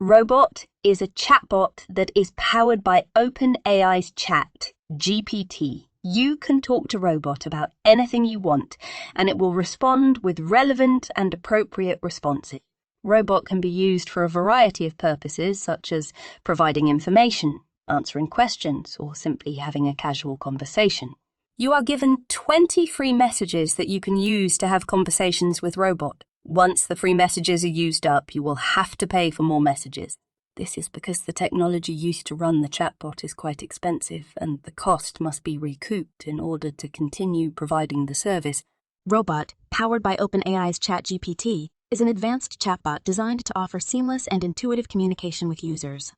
RoBot is a chatbot that is powered by OpenAI's Chat, GPT. You can talk to RoBot about anything you want, and it will respond with relevant and appropriate responses. RoBot can be used for a variety of purposes, such as providing information, answering questions, or simply having a casual conversation. You are given 20 free messages that you can use to have conversations with RoBot. Once the free messages are used up, you will have to pay for more messages. This is because the technology used to run the chatbot is quite expensive, and the cost must be recouped in order to continue providing the service. RoBot, powered by OpenAI's ChatGPT, is an advanced chatbot designed to offer seamless and intuitive communication with users.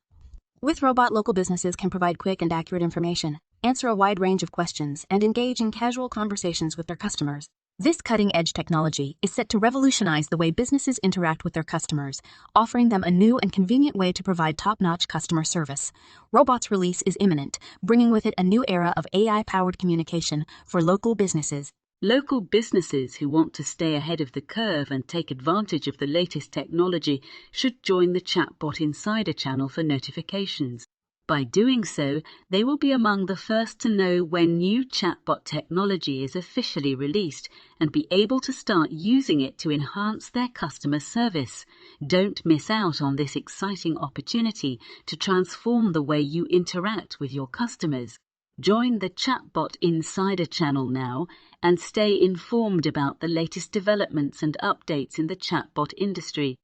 With RoBot, local businesses can provide quick and accurate information, answer a wide range of questions, and engage in casual conversations with their customers. This cutting-edge technology is set to revolutionize the way businesses interact with their customers, offering them a new and convenient way to provide top-notch customer service. RoBot's release is imminent, bringing with it a new era of AI-powered communication for local businesses. Local businesses who want to stay ahead of the curve and take advantage of the latest technology should join the Chatbot Insider channel for notifications. By doing so, they will be among the first to know when new chatbot technology is officially released and be able to start using it to enhance their customer service. Don't miss out on this exciting opportunity to transform the way you interact with your customers. Join the Chatbot Insider channel now and stay informed about the latest developments and updates in the chatbot industry.